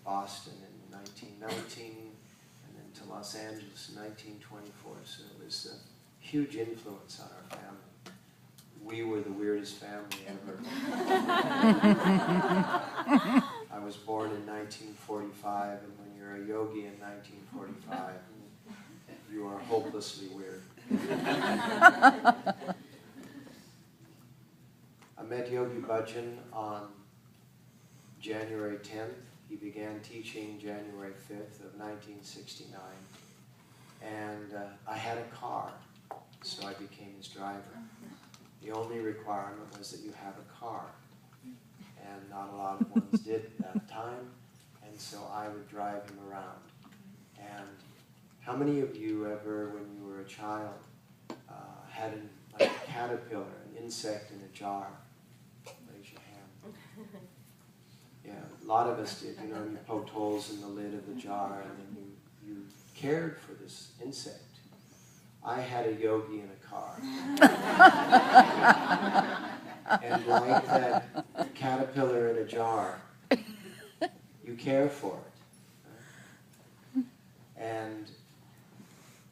Boston in 1919, and then to Los Angeles in 1924, so it was a huge influence on our family. We were the weirdest family ever. I was born in 1945, and when you're a yogi in 1945, you are hopelessly weird. I met Yogi Bhajan on January 10th. He began teaching January 5th of 1969. And I had a car, so I became his driver. The only requirement was that you have a car. And not a lot of ones did at that time. And so I would drive him around. And how many of you ever, when you were a child, had like a caterpillar, an insect in a jar? Raise your hand. Yeah, a lot of us did. You know, you poked holes in the lid of the jar, and then you cared for this insect. I had a yogi in a car. And like that caterpillar in a jar, you care for it. Right? And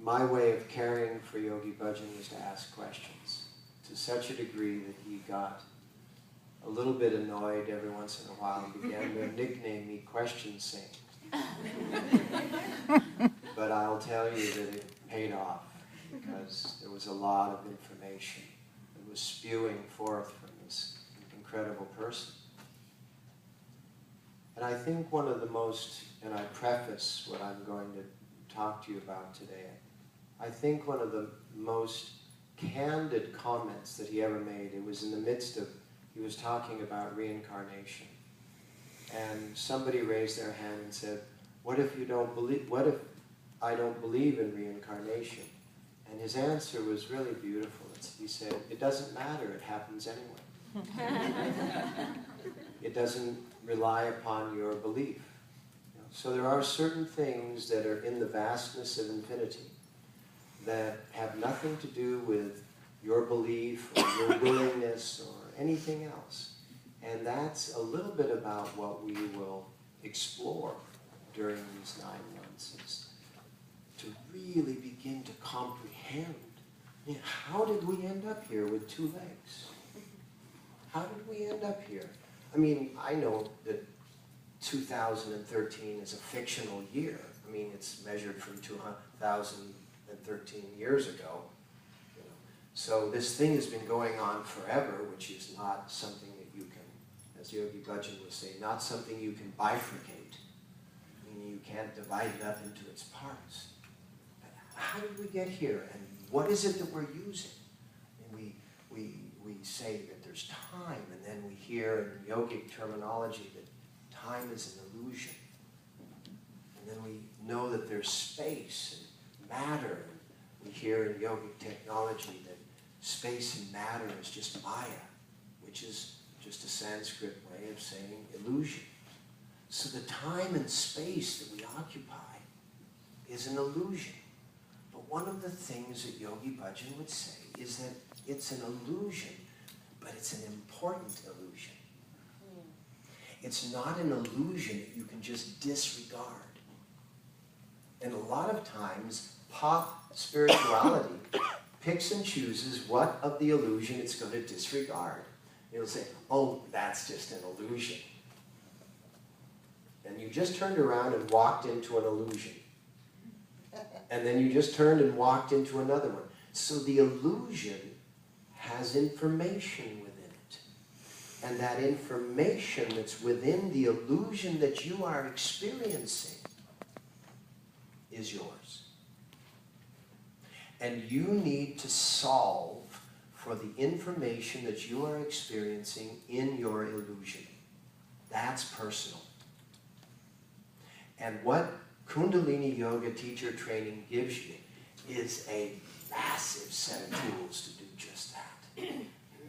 my way of caring for Yogi Bhajan was to ask questions, to such a degree that he got a little bit annoyed every once in a while and began to nickname me Question Singh. But I'll tell you that it paid off, because there was a lot of information that was spewing forth from this incredible person. And I think one of the most, and I preface what I'm going to talk to you about today, I think one of the most candid comments that he ever made, it was in the midst of, he was talking about reincarnation. And somebody raised their hand and said, what if I don't believe in reincarnation? And his answer was really beautiful. He said, it doesn't matter, it happens anyway. It doesn't rely upon your belief. You know, so there are certain things that are in the vastness of infinity that have nothing to do with your belief or your willingness or anything else. And that's a little bit about what we will explore during these 9 months, is to really begin to comprehend, I mean, how did we end up here with 2 legs? How did we end up here? I mean, I know that 2013 is a fictional year. I mean, it's measured from 2013 years ago. You know. So this thing has been going on forever, which is not something that you can, as Yogi Bhajan would say, not something you can bifurcate. I mean, you can't divide it up into its parts. But how did we get here, and what is it that we're using? I mean, we say that there's time, and then we hear in yogic terminology that time is an illusion. And then we know that there's space and matter. And we hear in yogic technology that space and matter is just Maya, which is just a Sanskrit way of saying illusion. So the time and space that we occupy is an illusion. But one of the things that Yogi Bhajan would say is that it's an illusion, but it's an important illusion. It's not an illusion that you can just disregard. And a lot of times, pop spirituality picks and chooses what of the illusion it's going to disregard. It'll say, oh, that's just an illusion. And you just turned around and walked into an illusion. And then you just turned and walked into another one. So the illusion has information within it. And that information that's within the illusion that you are experiencing is yours. And you need to solve for the information that you are experiencing in your illusion. That's personal. And what Kundalini Yoga teacher training gives you is a massive set of tools to do just that.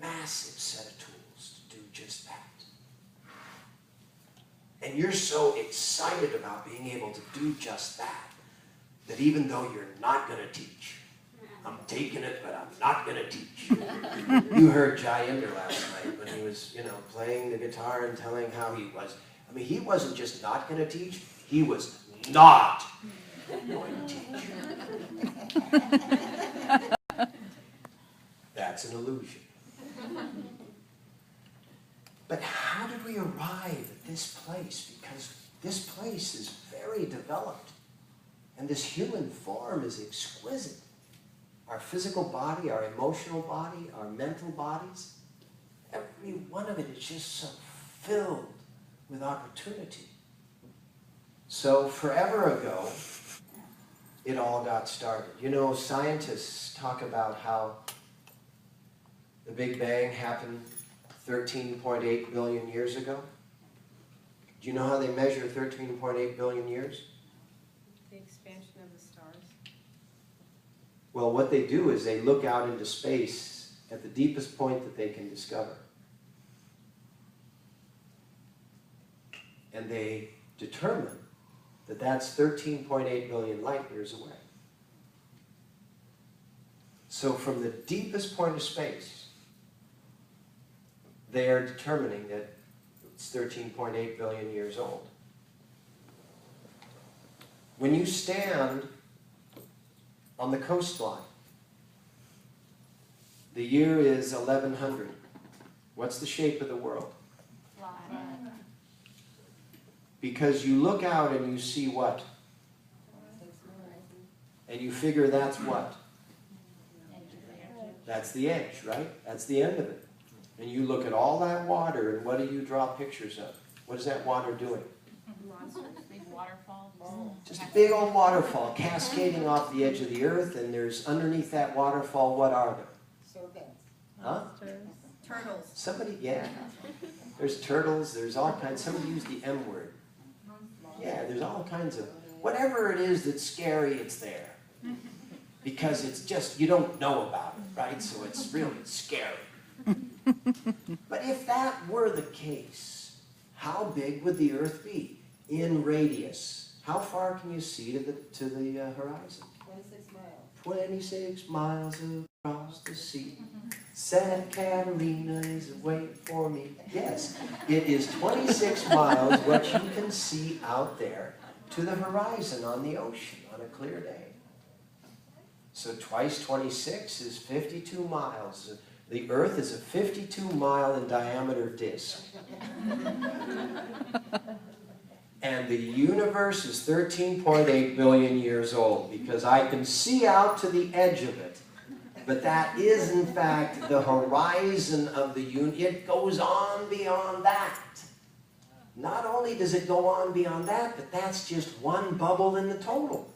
Massive set of tools to do just that. And you're so excited about being able to do just that, that even though you're not going to teach, I'm taking it, but I'm not going to teach. You heard Jayender last night when he was, playing the guitar and telling how he was I mean, he wasn't just not going to teach, he was not going to teach. That's an illusion. But how did we arrive at this place? Because this place is very developed. And this human form is exquisite. Our physical body, our emotional body, our mental bodies, every one of it is just so filled with opportunity. So forever ago, it all got started. You know, scientists talk about how the Big Bang happened 13.8 billion years ago. Do you know how they measure 13.8 billion years? The expansion of the stars. Well, what they do is they look out into space at the deepest point that they can discover. And they determine that that's 13.8 billion light years away. So from the deepest point of space, they are determining that it's 13.8 billion years old. When you stand on the coastline, the year is 1100. What's the shape of the world? Because you look out and you see what? And you figure that's what? That's the edge, right? That's the end of it. And you look at all that water, and what do you draw pictures of? What is that water doing? Monsters, big waterfalls. Just a big old waterfall cascading off the edge of the earth, and there's underneath that waterfall, what are there? Serpents. Huh? Turtles. Somebody, yeah. There's turtles, there's all kinds. Somebody used the M word. Yeah, there's all kinds of, whatever it is that's scary, it's there. Because it's just, you don't know about it, right? So it's really scary. But if that were the case, how big would the earth be in radius? How far can you see to the horizon? 26 miles. 26 miles across the sea. Santa Catalina is waiting for me. Yes, it is 26 miles what you can see out there to the horizon on the ocean on a clear day. So twice 26 is 52 miles. The Earth is a 52-mile in diameter disk. And the universe is 13.8 billion years old, because I can see out to the edge of it. But that is, in fact, the horizon of the universe. It goes on beyond that. Not only does it go on beyond that, but that's just one bubble in the total.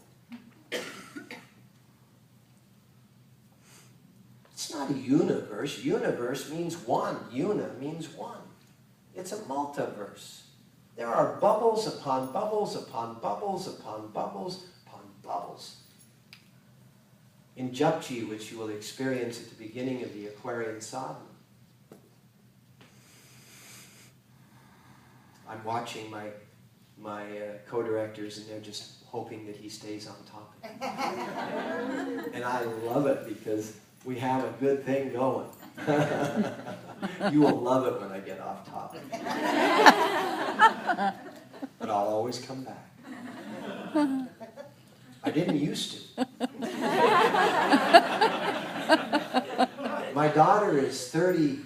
It's not a universe. Universe means one. Una means one. It's a multiverse. There are bubbles upon bubbles upon bubbles upon bubbles upon bubbles. In Japji, which you will experience at the beginning of the Aquarian sadhana, I'm watching my co-directors, and they're just hoping that he stays on topic. And I love it because we have a good thing going. You will love it when I get off topic. But I'll always come back. I didn't used to. My daughter is 30.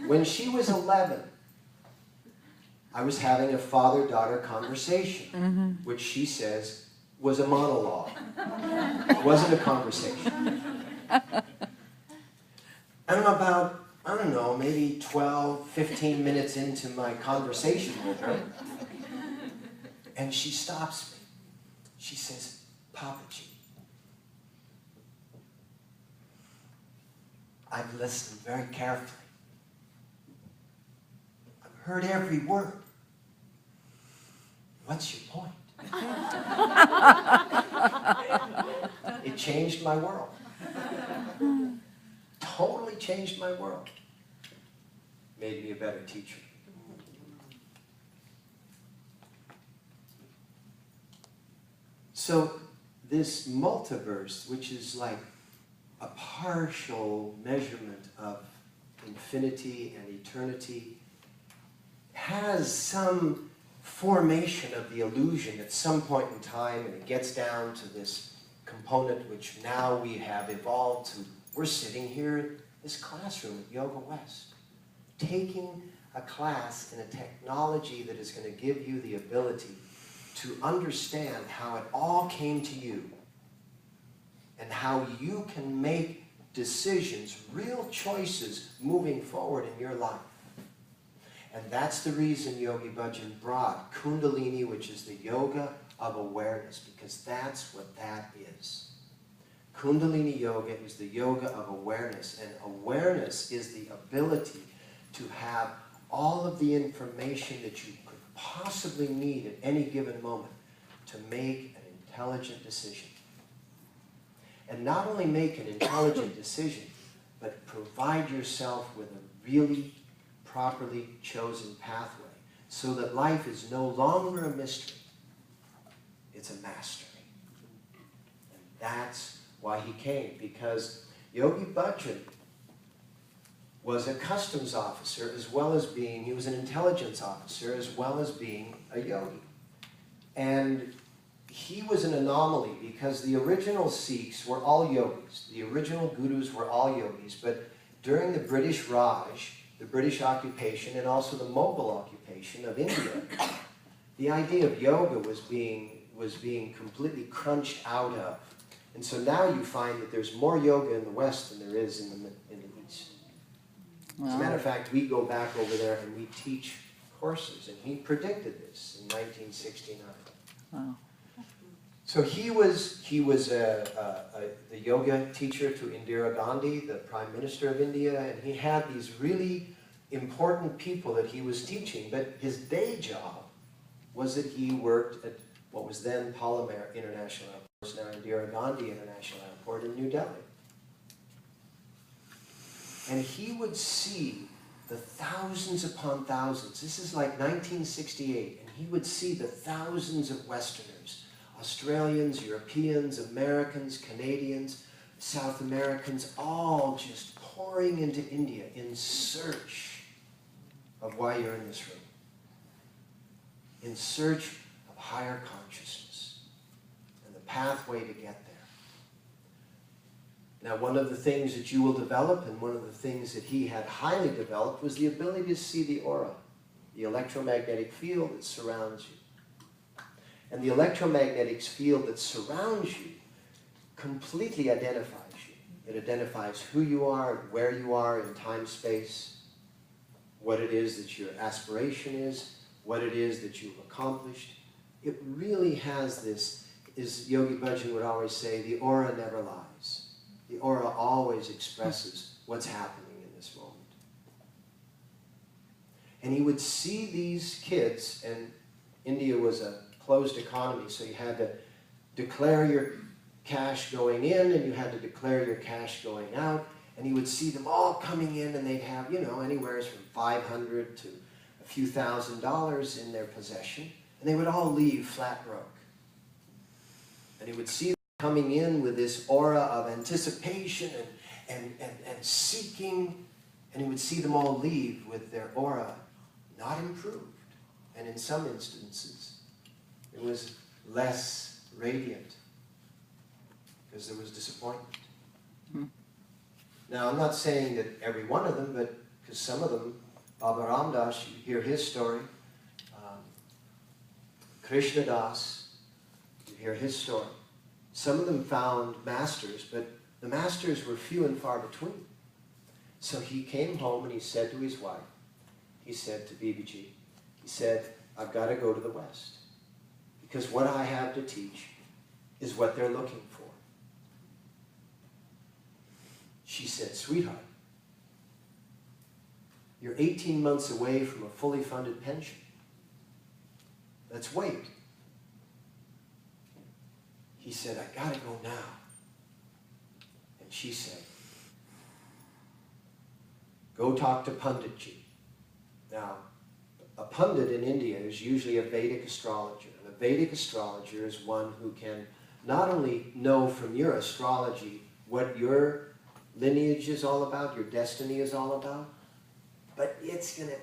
When she was 11, I was having a father-daughter conversation, which she says was a monologue. It wasn't a conversation. And I'm about, I don't know, maybe 12, 15 minutes into my conversation with her, and she stops me. She says, "Papaji, I've listened very carefully. I've heard every word. What's your point?" It changed my world. Totally changed my world. Made me a better teacher. So this multiverse, which is like a partial measurement of infinity and eternity has some formation of the illusion at some point in time, and it gets down to this component which now we have evolved to. We're sitting here in this classroom at Yoga West, taking a class in a technology that is going to give you the ability to understand how it all came to you and how you can make decisions, real choices moving forward in your life. And that's the reason Yogi Bhajan brought Kundalini, which is the yoga of awareness, because that's what that is. Kundalini yoga is the yoga of awareness, and awareness is the ability to have all of the information that you could possibly need at any given moment to make an intelligent decision. And not only make an intelligent decision, but provide yourself with a really properly chosen pathway so that life is no longer a mystery, it's a mastery. And that's why he came, because Yogi Bhajan was a customs officer as well as being, he was an intelligence officer as well as being a yogi. And he was an anomaly because the original Sikhs were all yogis. The original gurus were all yogis, but during the British Raj, the British occupation, and also the Mughal occupation of India, the idea of yoga was being completely crunched out of. And so now you find that there's more yoga in the West than there is in the East. Wow. As a matter of fact, we go back over there and we teach courses, and he predicted this in 1969. Wow. So he was the yoga teacher to Indira Gandhi, the Prime Minister of India, and he had these really important people that he was teaching, but his day job was that he worked at what was then Palomar International Airport, now Indira Gandhi International Airport in New Delhi. And he would see the thousands upon thousands. This is like 1968, and he would see the thousands of Westerners, Australians, Europeans, Americans, Canadians, South Americans, all just pouring into India in search of why you're in this room. In search of higher consciousness and the pathway to get there. Now, one of the things that you will develop, and one of the things that he had highly developed, was the ability to see the aura, the electromagnetic field that surrounds you. And the electromagnetic field that surrounds you completely identifies you. It identifies who you are, where you are in time, space, what it is that your aspiration is, what it is that you've accomplished. It really has this, as Yogi Bhajan would always say, the aura never lies. The aura always expresses what's happening in this moment. And he would see these kids, and India was a closed economy, so you had to declare your cash going in and you had to declare your cash going out, and he would see them all coming in, and they'd have, you know, anywhere from $500 to a few $1,000s in their possession, and they would all leave flat broke. And he would see them coming in with this aura of anticipation and seeking, and he would see them all leave with their aura not improved, and in some instances it was less radiant because there was disappointment. Now, I'm not saying that every one of them, but because some of them, Baba Ram Das, you hear his story, Krishna Das, you hear his story. Some of them found masters, but the masters were few and far between. So he came home and he said to his wife, he said to Bibiji, he said, I've got to go to the West, because what I have to teach is what they're looking for. She said, sweetheart, you're 18 months away from a fully funded pension. Let's wait. He said, I gotta go now. And she said, go talk to Panditji. Now, a Pandit in India is usually a Vedic astrologer. And a Vedic astrologer is one who can not only know from your astrology what your lineage is all about, your destiny is all about, but it's going to